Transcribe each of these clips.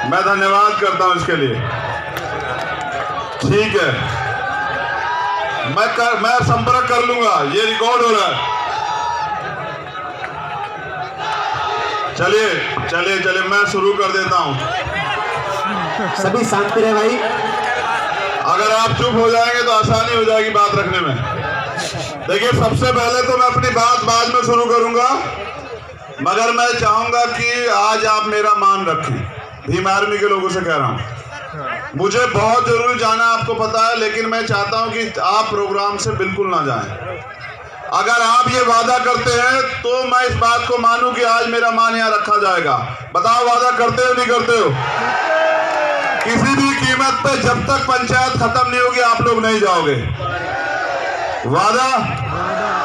मैं धन्यवाद करता हूं इसके लिए। ठीक है, मैं संपर्क कर लूंगा, ये रिकॉर्ड हो रहा है। चलिए चलिए चलिए, मैं शुरू कर देता हूं। सभी शांति रहे भाई। अगर आप चुप हो जाएंगे तो आसानी हो जाएगी बात रखने में। देखिए, सबसे पहले तो मैं अपनी बात बाद में शुरू करूंगा, मगर मैं चाहूंगा कि आज आप मेरा मान रखें। भीम आर्मी के लोगों से कह रहा हूं, मुझे बहुत जरूरी जाना, आपको पता है, लेकिन मैं चाहता हूं कि आप प्रोग्राम से बिल्कुल ना जाएं। अगर आप ये वादा करते हैं तो मैं इस बात को मानूं कि आज मेरा मान यहाँ रखा जाएगा। बताओ, वादा करते हो नहीं करते हो? किसी भी कीमत पे जब तक पंचायत खत्म नहीं होगी आप लोग नहीं जाओगे। वादा?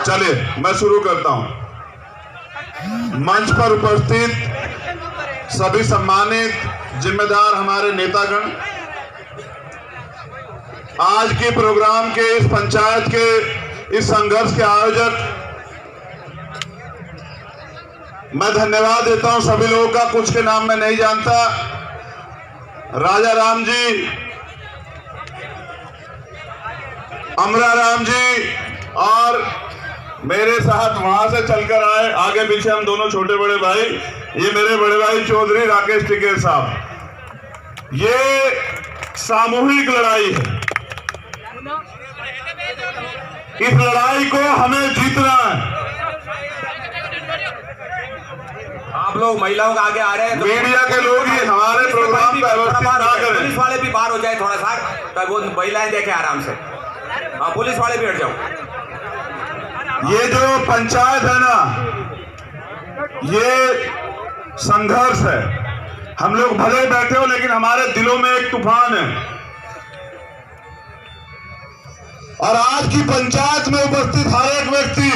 चलिए मैं शुरू करता हूं। मंच पर उपस्थित सभी सम्मानित जिम्मेदार हमारे नेतागण, आज के प्रोग्राम के, इस पंचायत के, इस संघर्ष के आयोजक, मैं धन्यवाद देता हूं सभी लोगों का। कुछ के नाम मैं नहीं जानता। राजा राम जी, अमरा राम जी, और मेरे साथ वहां से चलकर आए, आगे पीछे हम दोनों छोटे बड़े भाई, ये मेरे बड़े भाई चौधरी राकेश टिकेत साहब। ये सामूहिक लड़ाई है, इस लड़ाई को हमें जीतना है। आप लोग महिलाओं का आगे आ रहे हैं तो मीडिया के लोग ही हमारे प्रोग्राम का व्यवस्थित ना करें। पुलिस वाले भी बाहर हो जाए थोड़ा सा, तो वो महिलाएं देखे आराम से। हाँ, पुलिस वाले भी हट जाओ। ये जो पंचायत है ना, ये संघर्ष है। हम लोग भले बैठे हो, लेकिन हमारे दिलों में एक तूफान है। और आज की पंचायत में उपस्थित हर एक व्यक्ति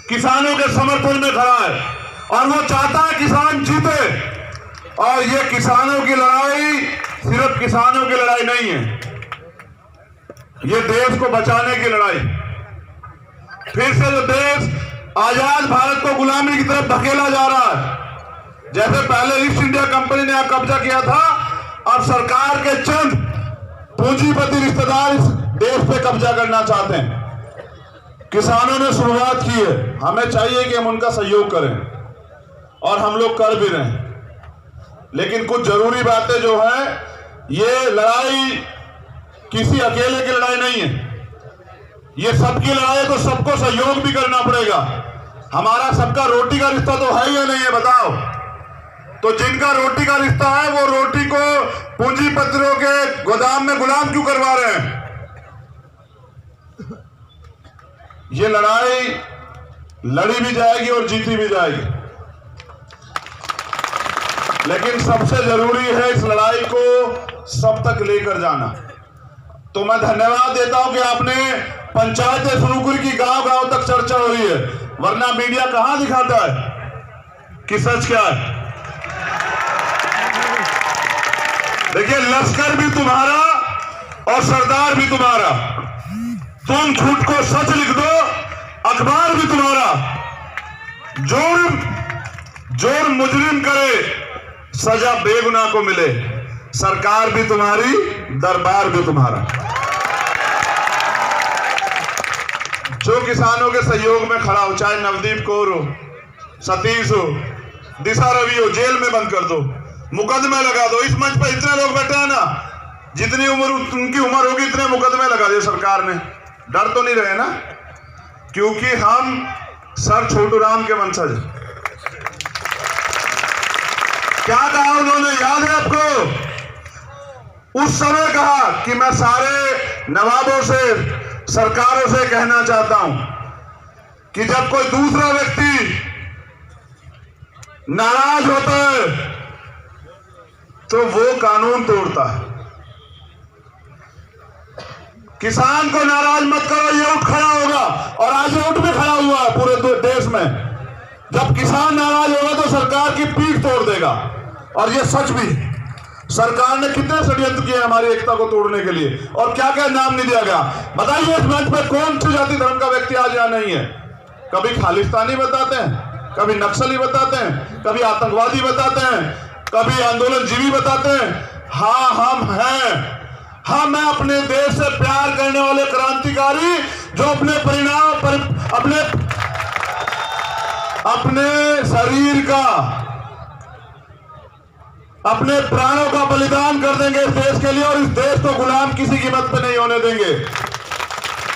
किसानों के समर्थन में खड़ा है, और वो चाहता है किसान जीते। और ये किसानों की लड़ाई सिर्फ किसानों की लड़ाई नहीं है, ये देश को बचाने की लड़ाई। फिर से जो देश आजाद भारत को गुलामी की तरफ धकेला जा रहा है, जैसे पहले ईस्ट इंडिया कंपनी ने कब्जा किया था, अब सरकार के चंद पूंजीपति रिश्तेदार इस देश पे कब्जा करना चाहते हैं। किसानों ने शुरुआत की है, हमें चाहिए कि हम उनका सहयोग करें, और हम लोग कर भी रहे हैं। लेकिन कुछ जरूरी बातें जो है, ये लड़ाई किसी अकेले की लड़ाई नहीं है, ये सबकी लड़ाई है, तो सबको सहयोग भी करना पड़ेगा। हमारा सबका रोटी का रिश्ता तो है या नहीं है, बताओ? तो जिनका रोटी का रिश्ता है, वो रोटी को पूंजीपतियों के गोदाम में गुलाम क्यों करवा रहे हैं? ये लड़ाई लड़ी भी जाएगी और जीती भी जाएगी, लेकिन सबसे जरूरी है इस लड़ाई को सब तक लेकर जाना। तो मैं धन्यवाद देता हूं कि आपने पंचायत शुरू की, गांव गांव तक चर्चा हो रही है, वरना मीडिया कहां दिखाता है कि सच क्या है। देखिए, लश्कर भी तुम्हारा और सरदार भी तुम्हारा। तुम झूठ को सच लिख दो, अखबार भी तुम्हारा। जोर मुजरिम करे, सजा बेगुनाह को मिले। सरकार भी तुम्हारी, दरबार भी तुम्हारा। जो किसानों के सहयोग में खड़ा हो, चाहे नवदीप कौर हो, सतीश हो, दिशा रवि हो, जेल में बंद कर दो, मुकदमे लगा दो। इस मंच पर इतने लोग बैठे हैं ना, जितनी उम्र उनकी उम्र होगी इतने मुकदमे लगा दिए सरकार ने। डर तो नहीं रहे ना, क्योंकि हम सर छोटू राम के वंशज। क्या कहा उन्होंने, याद है आपको? उस समय कहा कि मैं सारे नवाबों से, सरकारों से कहना चाहता हूं कि जब कोई दूसरा व्यक्ति नाराज होता है तो वो कानून तोड़ता है। किसान को नाराज मत करो, ये उठ खड़ा होगा, और आज ये उठ भी खड़ा हुआ है पूरे देश में। जब किसान नाराज होगा तो सरकार की पीठ तोड़ देगा, और ये सच भी। सरकार ने कितने षड्यंत्र किए हमारी एकता को तोड़ने के लिए, और क्या क्या नाम नहीं दिया गया। बताइए, इस मंच पे कौन सी जाति धर्म का व्यक्ति आज यहाँ नहीं है? कभी खालिस्तानी बताते हैं, कभी नक्सली बताते हैं, कभी आतंकवादी बताते हैं, कभी आंदोलन जीवी बताते हैं। हाँ हम हैं, हम हैं अपने देश से प्यार करने वाले क्रांतिकारी जो अपने परिणाम पर अपने शरीर का, अपने प्राणों का बलिदान कर देंगे इस देश के लिए और इस देश को गुलाम किसी कीमत पे नहीं होने देंगे।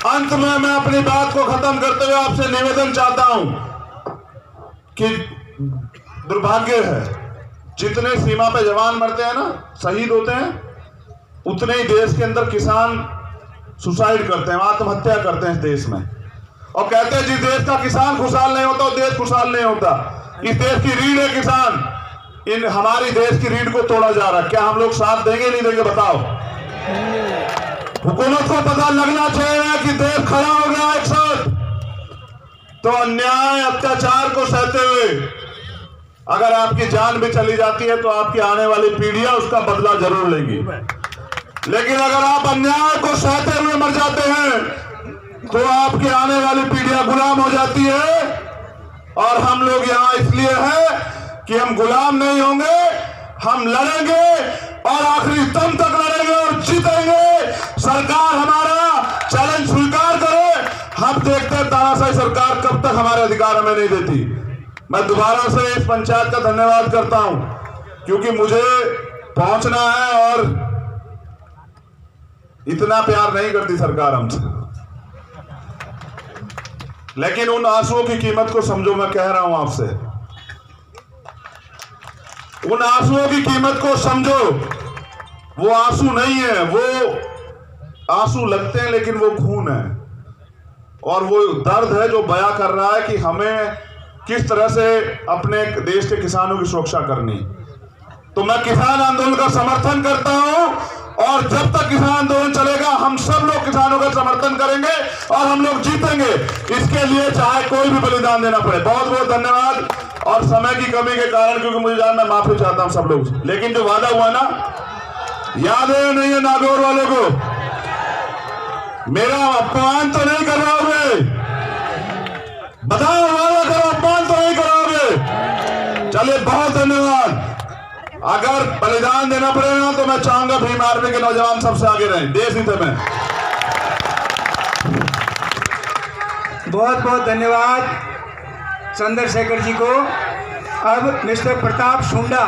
अंत में मैं अपनी बात को खत्म करते हुए आपसे निवेदन चाहता हूं कि दुर्भाग्य है, जितने सीमा पे जवान मरते हैं ना, शहीद होते हैं, उतने ही देश के अंदर किसान सुसाइड करते हैं, आत्महत्या करते हैं इस देश में, और कहते हैं जिस देश का किसान खुशहाल नहीं होता वो देश खुशहाल नहीं होता। इस देश की रीढ़ है किसान, इन हमारी देश की रीढ़ को तोड़ा जा रहा है। क्या हम लोग साथ देंगे नहीं देंगे बताओ? हुकूमत को पता लगना चाहिए कि देश खड़ा हो गया एक साथ, तो अन्याय अत्याचार को सहते हुए अगर आपकी जान भी चली जाती है तो आपकी आने वाली पीढ़ियां उसका बदला जरूर लेंगी। लेकिन अगर आप अन्याय को सहते हुए मर जाते हैं तो आपकी आने वाली पीढ़ियां गुलाम हो जाती है। और हम लोग यहां इसलिए हैं कि हम गुलाम नहीं होंगे, हम लड़ेंगे और आखिरी दम तक लड़ेंगे और जीतेंगे। सरकार हमारा चैलेंज स्वीकार करे, हम देखते हैं तानाशाही सरकार कब तक हमारे अधिकार हमें नहीं देती। मैं दोबारा से इस पंचायत का धन्यवाद करता हूं क्योंकि मुझे पहुंचना है और इतना प्यार नहीं करती सरकार हमसे, लेकिन उन आंसुओं की कीमत को समझो। मैं कह रहा हूं आपसे, उन आंसुओं की कीमत को समझो। वो आंसू नहीं है, वो आंसू लगते हैं लेकिन वो खून है और वो दर्द है जो बयां कर रहा है कि हमें किस तरह से अपने देश के किसानों की सुरक्षा करनी। तो मैं किसान आंदोलन का समर्थन करता हूं और जब तक किसान आंदोलन चलेगा हम सब लोग किसानों का समर्थन करेंगे और हम लोग जीतेंगे। इसके लिए चाहे कोई भी बलिदान देना पड़े। बहुत बहुत धन्यवाद। और समय की कमी के कारण क्योंकि मुझे जान, मैं माफी चाहता हूं सब लोग से, लेकिन जो वादा हुआ ना, याद है नहीं है नागौर वालों को? मेरा अपमान तो नहीं करवाओगे? बताओ, वादा करो, अपमान तो नहीं कराओगे? चलिए, बहुत धन्यवाद। अगर बलिदान देना पड़ेगा तो मैं चाहूंगा भीम आर्मी के नौजवान सबसे आगे रहें देश हित में। बहुत बहुत धन्यवाद चंद्रशेखर जी को। अब मिस्टर प्रताप शुंडा